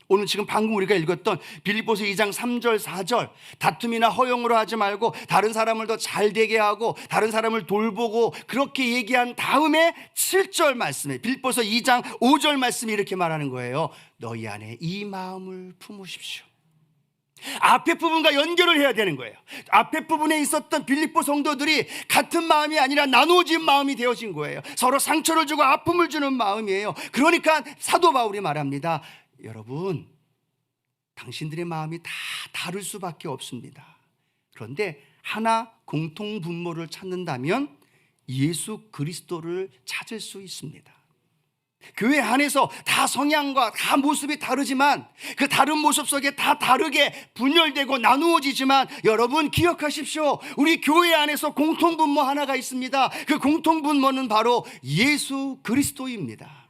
오늘 지금 방금 우리가 읽었던 빌립보서 2장 3절 4절, 다툼이나 허용으로 하지 말고 다른 사람을 더 잘되게 하고 다른 사람을 돌보고, 그렇게 얘기한 다음에 7절 말씀에 빌립보서 2장 5절 말씀이 이렇게 말하는 거예요. 너희 안에 이 마음을 품으십시오. 앞에 부분과 연결을 해야 되는 거예요. 앞에 부분에 있었던 빌립보 성도들이 같은 마음이 아니라 나누어진 마음이 되어진 거예요. 서로 상처를 주고 아픔을 주는 마음이에요. 그러니까 사도 바울이 말합니다. 여러분, 당신들의 마음이 다 다를 수밖에 없습니다. 그런데 하나 공통 분모를 찾는다면 예수 그리스도를 찾을 수 있습니다. 교회 안에서 다 성향과 다 모습이 다르지만 그 다른 모습 속에 다 다르게 분열되고 나누어지지만, 여러분 기억하십시오. 우리 교회 안에서 공통 분모 하나가 있습니다. 그 공통 분모는 바로 예수 그리스도입니다.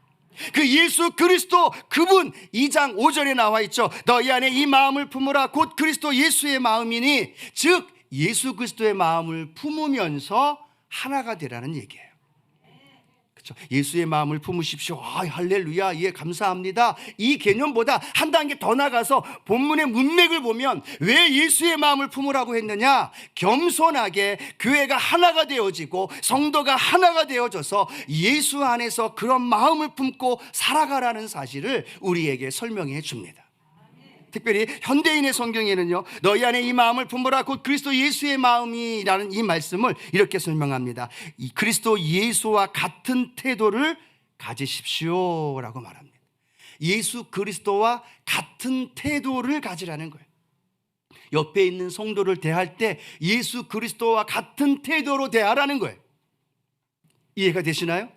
그 예수 그리스도, 그분 2장 5절에 나와 있죠. 너희 안에 이 마음을 품으라, 곧 그리스도 예수의 마음이니, 즉 예수 그리스도의 마음을 품으면서 하나가 되라는 얘기예요. 그렇죠? 예수의 마음을 품으십시오. 할렐루야, 예, 감사합니다. 이 개념보다 한 단계 더 나가서 본문의 문맥을 보면 왜 예수의 마음을 품으라고 했느냐? 겸손하게 교회가 하나가 되어지고 성도가 하나가 되어져서 예수 안에서 그런 마음을 품고 살아가라는 사실을 우리에게 설명해 줍니다. 특별히 현대인의 성경에는요, 너희 안에 이 마음을 품으라, 곧 그리스도 예수의 마음이라는 이 말씀을 이렇게 설명합니다. 이 그리스도 예수와 같은 태도를 가지십시오 라고 말합니다. 예수 그리스도와 같은 태도를 가지라는 거예요. 옆에 있는 성도를 대할 때 예수 그리스도와 같은 태도로 대하라는 거예요. 이해가 되시나요?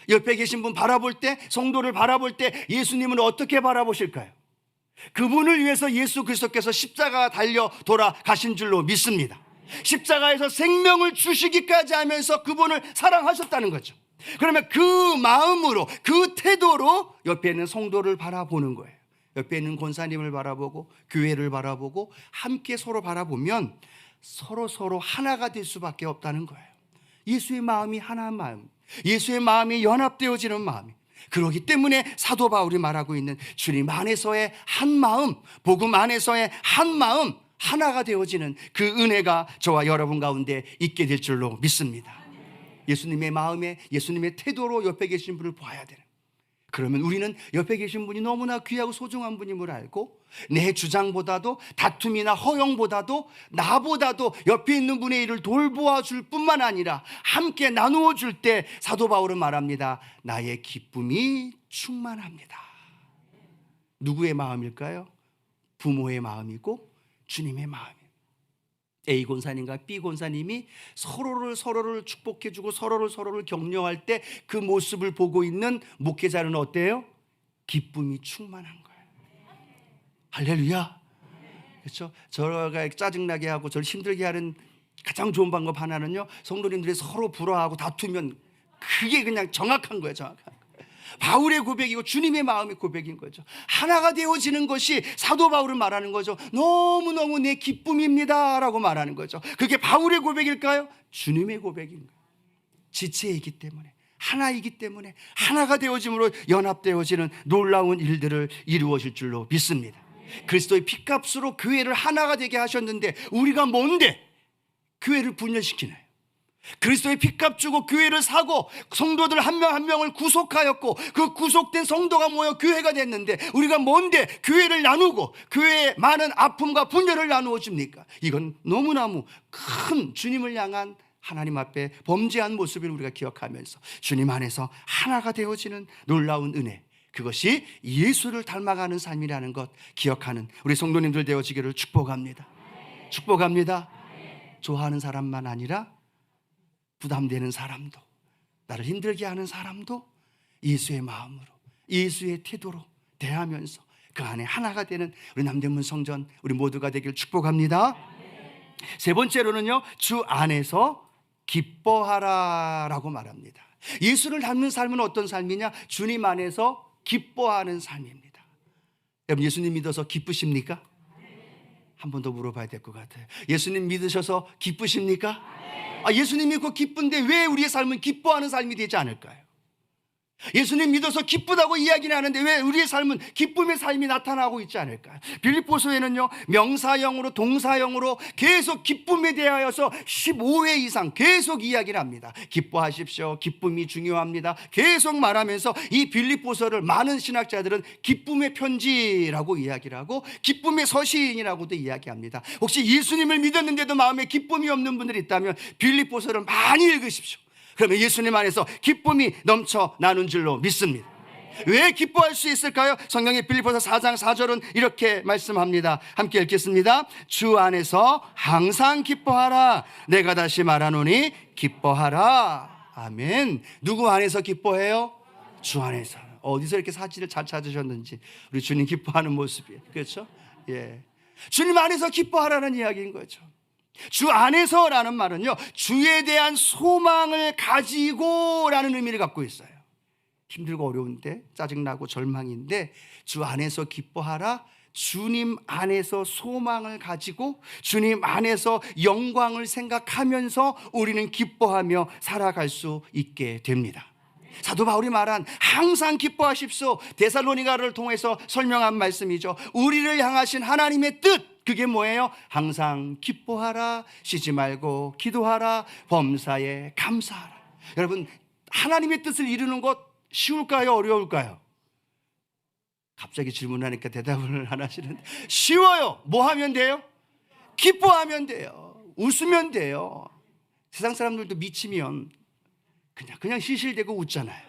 옆에 계신 분 바라볼 때, 성도를 바라볼 때 예수님은 어떻게 바라보실까요? 그분을 위해서 예수 그리스도께서 십자가가 달려 돌아가신 줄로 믿습니다. 십자가에서 생명을 주시기까지 하면서 그분을 사랑하셨다는 거죠. 그러면 그 마음으로, 그 태도로 옆에 있는 성도를 바라보는 거예요. 옆에 있는 권사님을 바라보고 교회를 바라보고 함께 서로 바라보면 서로 하나가 될 수밖에 없다는 거예요. 예수의 마음이 하나인 마음, 예수의 마음이 연합되어지는 마음이. 그렇기 때문에 사도 바울이 말하고 있는 주님 안에서의 한 마음, 복음 안에서의 한 마음, 하나가 되어지는 그 은혜가 저와 여러분 가운데 있게 될 줄로 믿습니다. 예수님의 마음에, 예수님의 태도로 옆에 계신 분을 봐야 되는, 그러면 우리는 옆에 계신 분이 너무나 귀하고 소중한 분임을 알고 내 주장보다도 다툼이나 허용보다도 나보다도 옆에 있는 분의 일을 돌보아 줄 뿐만 아니라 함께 나누어 줄 때 사도 바울은 말합니다. 나의 기쁨이 충만합니다. 누구의 마음일까요? 부모의 마음이고 주님의 마음이에요. A 권사님과 B 권사님이 서로를 축복해주고 서로를 격려할 때 그 모습을 보고 있는 목회자는 어때요? 기쁨이 충만한 거예요. 할렐루야. 그렇죠? 저가 짜증나게 하고 저를 힘들게 하는 가장 좋은 방법 하나는요, 성도님들이 서로 불화하고 다투면 그게 그냥 정확한 거예요. 정확한 거예요. 바울의 고백이고 주님의 마음의 고백인 거죠. 하나가 되어지는 것이 사도 바울은 말하는 거죠. 너무너무 내 기쁨입니다 라고 말하는 거죠. 그게 바울의 고백일까요? 주님의 고백인 거예요. 지체이기 때문에, 하나이기 때문에 하나가 되어짐으로 연합되어지는 놀라운 일들을 이루어질 줄로 믿습니다. 그리스도의 피값으로 교회를 하나가 되게 하셨는데 우리가 뭔데 교회를 분열시키나요? 그리스도의 피값 주고 교회를 사고 성도들 한 명 한 명을 구속하였고 그 구속된 성도가 모여 교회가 됐는데 우리가 뭔데 교회를 나누고 교회의 많은 아픔과 분열을 나누어 줍니까? 이건 너무너무 큰 주님을 향한 하나님 앞에 범죄한 모습을 우리가 기억하면서 주님 안에서 하나가 되어지는 놀라운 은혜, 그것이 예수를 닮아가는 삶이라는 것 기억하는 우리 성도님들 되어지기를 축복합니다. 축복합니다. 좋아하는 사람만 아니라 부담되는 사람도, 나를 힘들게 하는 사람도 예수의 마음으로, 예수의 태도로 대하면서 그 안에 하나가 되는 우리 남대문 성전 우리 모두가 되길 축복합니다. 세 번째로는요, 주 안에서 기뻐하라라고 말합니다. 예수를 닮는 삶은 어떤 삶이냐? 주님 안에서 기뻐하는 삶입니다. 여러분, 예수님 믿어서 기쁘십니까? 한 번 더 물어봐야 될 것 같아요. 예수님 믿으셔서 기쁘십니까? 예수님 믿고 기쁜데 왜 우리의 삶은 기뻐하는 삶이 되지 않을까요? 예수님 믿어서 기쁘다고 이야기는 하는데 왜 우리의 삶은 기쁨의 삶이 나타나고 있지 않을까요? 빌립보서에는요, 명사형으로 동사형으로 계속 기쁨에 대하여서 15회 이상 계속 이야기를 합니다. 기뻐하십시오. 기쁨이 중요합니다. 계속 말하면서 이 빌립보서를 많은 신학자들은 기쁨의 편지라고 이야기를 하고 기쁨의 서신이라고도 이야기합니다. 혹시 예수님을 믿었는데도 마음에 기쁨이 없는 분들이 있다면 빌립보서를 많이 읽으십시오. 그러면 예수님 안에서 기쁨이 넘쳐 나눈 줄로 믿습니다. 왜 기뻐할 수 있을까요? 성경의 빌립보서 4장 4절은 이렇게 말씀합니다. 함께 읽겠습니다. 주 안에서 항상 기뻐하라. 내가 다시 말하노니 기뻐하라. 아멘. 누구 안에서 기뻐해요? 주 안에서. 어디서 이렇게 사진을 잘 찾으셨는지 우리 주님 기뻐하는 모습이에요. 그렇죠? 예. 주님 안에서 기뻐하라는 이야기인 거죠. 주 안에서라는 말은요, 주에 대한 소망을 가지고 라는 의미를 갖고 있어요. 힘들고 어려운데, 짜증나고 절망인데 주 안에서 기뻐하라. 주님 안에서 소망을 가지고 주님 안에서 영광을 생각하면서 우리는 기뻐하며 살아갈 수 있게 됩니다. 사도 바울이 말한 항상 기뻐하십시오, 데살로니가를 통해서 설명한 말씀이죠. 우리를 향하신 하나님의 뜻, 그게 뭐예요? 항상 기뻐하라, 쉬지 말고 기도하라, 범사에 감사하라. 여러분, 하나님의 뜻을 이루는 것 쉬울까요? 어려울까요? 갑자기 질문하니까 대답을 안 하시는데 쉬워요. 뭐 하면 돼요? 기뻐하면 돼요. 웃으면 돼요. 세상 사람들도 미치면 그냥 실실대고 웃잖아요.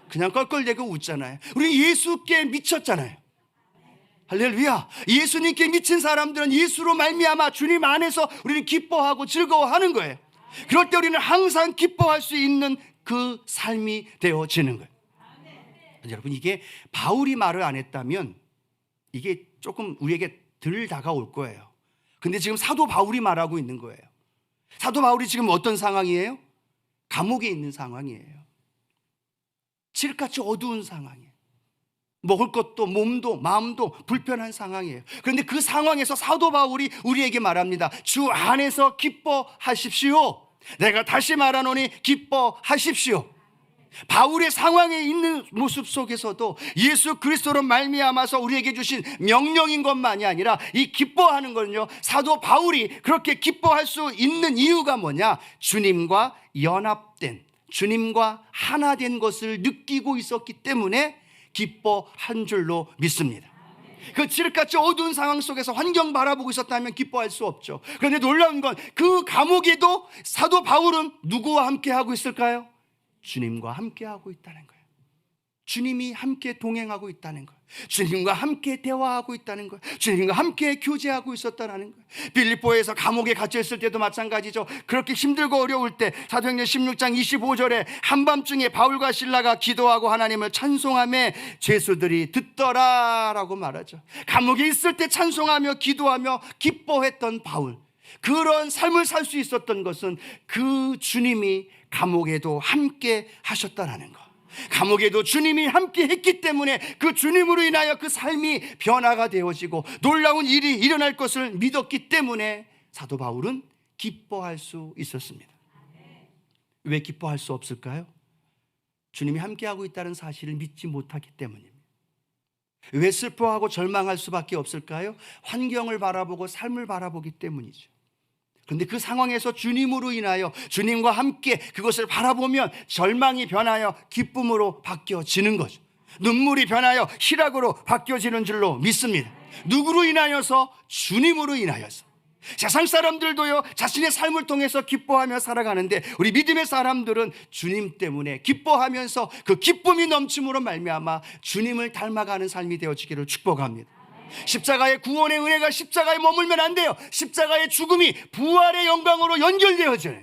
그냥 껄껄대고 웃잖아요. 우리 예수께 미쳤잖아요. 할렐루야. 예수님께 미친 사람들은 예수로 말미암아 주님 안에서 우리는 기뻐하고 즐거워하는 거예요. 그럴 때 우리는 항상 기뻐할 수 있는 그 삶이 되어지는 거예요. 여러분, 이게 바울이 말을 안 했다면 이게 조금 우리에게 덜 다가올 거예요. 근데 지금 사도 바울이 말하고 있는 거예요. 사도 바울이 지금 어떤 상황이에요? 감옥에 있는 상황이에요. 칠흑같이 어두운 상황이에요. 먹을 것도 몸도 마음도 불편한 상황이에요. 그런데 그 상황에서 사도 바울이 우리에게 말합니다. 주 안에서 기뻐하십시오. 내가 다시 말하노니 기뻐하십시오. 바울의 상황에 있는 모습 속에서도 예수 그리스도로 말미암아서 우리에게 주신 명령인 것만이 아니라 이 기뻐하는 건요, 사도 바울이 그렇게 기뻐할 수 있는 이유가 뭐냐? 주님과 연합된, 주님과 하나 된 것을 느끼고 있었기 때문에 기뻐한 줄로 믿습니다. 그 칠흑같이 어두운 상황 속에서 환경 바라보고 있었다면 기뻐할 수 없죠. 그런데 놀라운 건 그 감옥에도 사도 바울은 누구와 함께 하고 있을까요? 주님과 함께 하고 있다는 거예요. 주님이 함께 동행하고 있다는 것, 주님과 함께 대화하고 있다는 것, 주님과 함께 교제하고 있었다는 것. 빌립보에서 감옥에 갇혀 있을 때도 마찬가지죠. 그렇게 힘들고 어려울 때 사도행전 16장 25절에 한밤중에 바울과 실라가 기도하고 하나님을 찬송하며 죄수들이 듣더라라고 말하죠. 감옥에 있을 때 찬송하며 기도하며 기뻐했던 바울, 그런 삶을 살 수 있었던 것은 그 주님이 감옥에도 함께 하셨다라는 것. 감옥에도 주님이 함께 했기 때문에 그 주님으로 인하여 그 삶이 변화가 되어지고 놀라운 일이 일어날 것을 믿었기 때문에 사도 바울은 기뻐할 수 있었습니다. 왜 기뻐할 수 없을까요? 주님이 함께하고 있다는 사실을 믿지 못하기 때문입니다. 왜 슬퍼하고 절망할 수밖에 없을까요? 환경을 바라보고 삶을 바라보기 때문이죠. 그런데 그 상황에서 주님으로 인하여 주님과 함께 그것을 바라보면 절망이 변하여 기쁨으로 바뀌어지는 거죠. 눈물이 변하여 희락으로 바뀌어지는 줄로 믿습니다. 누구로 인하여서? 주님으로 인하여서. 세상 사람들도요, 자신의 삶을 통해서 기뻐하며 살아가는데 우리 믿음의 사람들은 주님 때문에 기뻐하면서 그 기쁨이 넘침으로 말미암아 주님을 닮아가는 삶이 되어지기를 축복합니다. 십자가의 구원의 은혜가 십자가에 머물면 안 돼요. 십자가의 죽음이 부활의 영광으로 연결되어져요.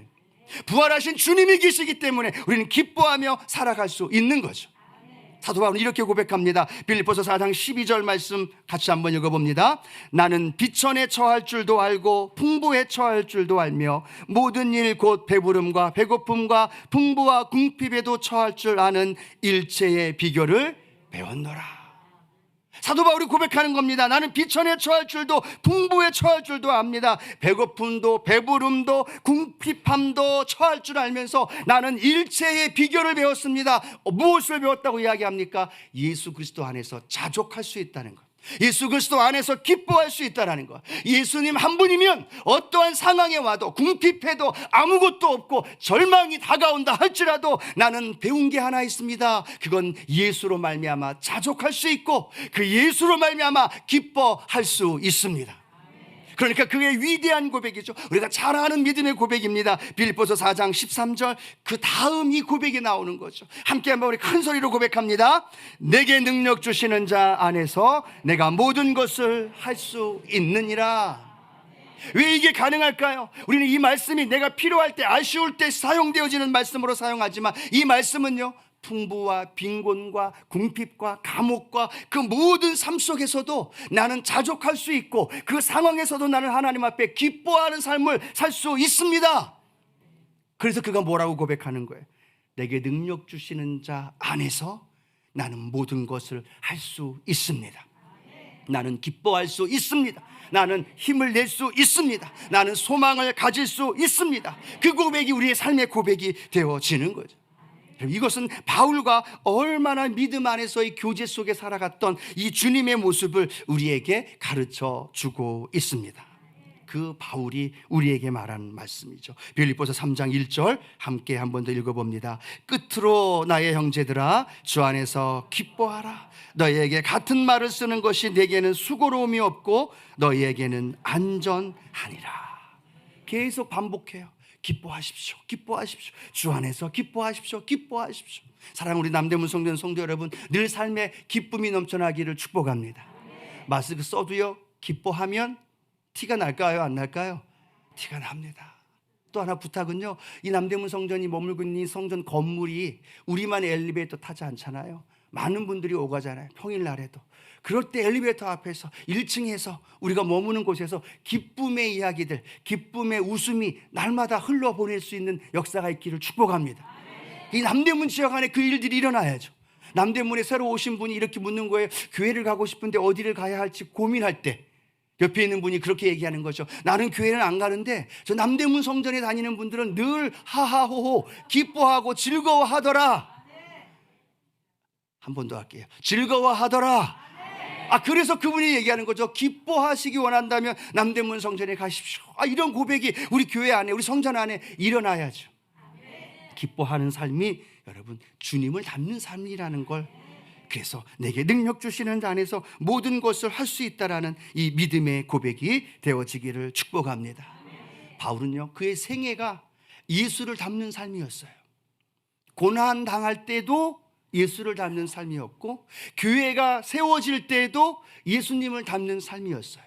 부활하신 주님이 계시기 때문에 우리는 기뻐하며 살아갈 수 있는 거죠. 사도 바울은 이렇게 고백합니다. 빌립보서 4장 12절 말씀 같이 한번 읽어봅니다. 나는 비천에 처할 줄도 알고 풍부에 처할 줄도 알며 모든 일 곧 배부름과 배고픔과 풍부와 궁핍에도 처할 줄 아는 일체의 비결을 배웠노라. 사도 바울이 고백하는 겁니다. 나는 비천에 처할 줄도 풍부에 처할 줄도 압니다. 배고픔도 배부름도 궁핍함도 처할 줄 알면서 나는 일체의 비결을 배웠습니다. 무엇을 배웠다고 이야기합니까? 예수 그리스도 안에서 자족할 수 있다는 것, 예수 그리스도 안에서 기뻐할 수 있다는 것. 예수님 한 분이면 어떠한 상황에 와도 궁핍해도 아무것도 없고 절망이 다가온다 할지라도 나는 배운 게 하나 있습니다. 그건 예수로 말미암아 자족할 수 있고 그 예수로 말미암아 기뻐할 수 있습니다. 그러니까 그의 위대한 고백이죠. 우리가 잘 아는 믿음의 고백입니다. 빌립보서 4장 13절 그 다음 이 고백이 나오는 거죠. 함께 한번 우리 큰 소리로 고백합니다. 내게 능력 주시는 자 안에서 내가 모든 것을 할 수 있느니라. 왜 이게 가능할까요? 우리는 이 말씀이 내가 필요할 때 아쉬울 때 사용되어지는 말씀으로 사용하지만 이 말씀은요, 풍부와 빈곤과 궁핍과 감옥과 그 모든 삶 속에서도 나는 자족할 수 있고 그 상황에서도 나는 하나님 앞에 기뻐하는 삶을 살 수 있습니다. 그래서 그가 뭐라고 고백하는 거예요? 내게 능력 주시는 자 안에서 나는 모든 것을 할 수 있습니다. 나는 기뻐할 수 있습니다. 나는 힘을 낼 수 있습니다. 나는 소망을 가질 수 있습니다. 그 고백이 우리의 삶의 고백이 되어지는 거죠. 이것은 바울과 얼마나 믿음 안에서의 교제 속에 살아갔던 이 주님의 모습을 우리에게 가르쳐 주고 있습니다. 그 바울이 우리에게 말하는 말씀이죠. 빌립보서 3장 1절 함께 한 번 더 읽어봅니다. 끝으로 나의 형제들아 주 안에서 기뻐하라. 너희에게 같은 말을 쓰는 것이 내게는 수고로움이 없고 너희에게는 안전하니라. 계속 반복해요. 기뻐하십시오. 기뻐하십시오. 주 안에서 기뻐하십시오. 기뻐하십시오. 사랑하는 우리 남대문 성전 성도 여러분, 늘 삶에 기쁨이 넘쳐나기를 축복합니다. 마스크 써도요, 기뻐하면 티가 날까요? 안 날까요? 티가 납니다. 또 하나 부탁은요, 이 남대문 성전이 머물고 있는 이 성전 건물이 우리만 엘리베이터 타지 않잖아요. 많은 분들이 오가잖아요. 평일날에도. 그럴 때 엘리베이터 앞에서 1층에서 우리가 머무는 곳에서 기쁨의 이야기들, 기쁨의 웃음이 날마다 흘러보낼 수 있는 역사가 있기를 축복합니다. 이 남대문 지역 안에 그 일들이 일어나야죠. 남대문에 새로 오신 분이 이렇게 묻는 거예요. 교회를 가고 싶은데 어디를 가야 할지 고민할 때 옆에 있는 분이 그렇게 얘기하는 거죠. 나는 교회는 안 가는데 저 남대문 성전에 다니는 분들은 늘 하하호호 기뻐하고 즐거워하더라. 한 번 더 할게요. 즐거워하더라. 그래서 그분이 얘기하는 거죠. 기뻐하시기 원한다면 남대문 성전에 가십시오. 이런 고백이 우리 교회 안에, 우리 성전 안에 일어나야죠. 기뻐하는 삶이 여러분 주님을 닮는 삶이라는 걸, 그래서 내게 능력 주시는 자 안에서 모든 것을 할 수 있다라는 이 믿음의 고백이 되어지기를 축복합니다. 바울은요, 그의 생애가 예수를 닮는 삶이었어요. 고난 당할 때도 예수를 닮는 삶이었고, 교회가 세워질 때도 예수님을 닮는 삶이었어요.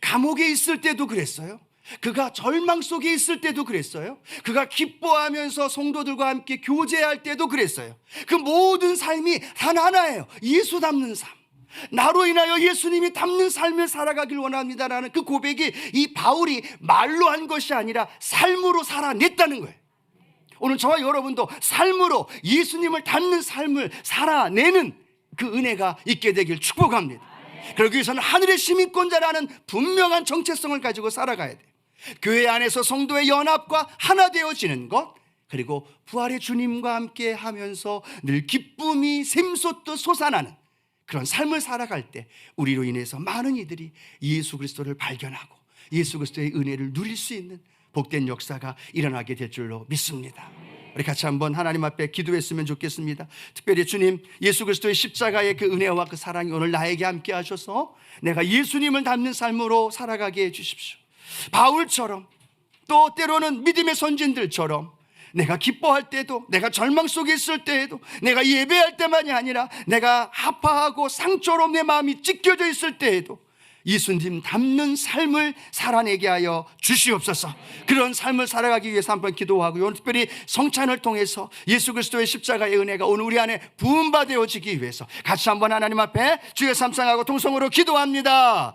감옥에 있을 때도 그랬어요. 그가 절망 속에 있을 때도 그랬어요. 그가 기뻐하면서 성도들과 함께 교제할 때도 그랬어요. 그 모든 삶이 단 하나예요. 예수 닮는 삶. 나로 인하여 예수님이 닮는 삶을 살아가길 원합니다라는 그 고백이 이 바울이 말로 한 것이 아니라 삶으로 살아냈다는 거예요. 오늘 저와 여러분도 삶으로 예수님을 닮는 삶을 살아내는 그 은혜가 있게 되길 축복합니다. 그러기 위해서는 하늘의 시민권자라는 분명한 정체성을 가지고 살아가야 돼요. 교회 안에서 성도의 연합과 하나 되어지는 것, 그리고 부활의 주님과 함께 하면서 늘 기쁨이 샘솟듯 솟아나는 그런 삶을 살아갈 때 우리로 인해서 많은 이들이 예수 그리스도를 발견하고 예수 그리스도의 은혜를 누릴 수 있는 복된 역사가 일어나게 될 줄로 믿습니다. 우리 같이 한번 하나님 앞에 기도했으면 좋겠습니다. 특별히 주님, 예수 그리스도의 십자가의 그 은혜와 그 사랑이 오늘 나에게 함께 하셔서 내가 예수님을 닮는 삶으로 살아가게 해주십시오. 바울처럼, 또 때로는 믿음의 선진들처럼 내가 기뻐할 때도, 내가 절망 속에 있을 때에도, 내가 예배할 때만이 아니라 내가 아파하고 상처로 내 마음이 찢겨져 있을 때에도 예수님 닮는 삶을 살아내게 하여 주시옵소서. 그런 삶을 살아가기 위해서 한번 기도하고요, 특별히 성찬을 통해서 예수 그리스도의 십자가의 은혜가 오늘 우리 안에 부음받아지기 위해서 같이 한번 하나님 앞에 주의 삼상하고 통성으로 기도합니다.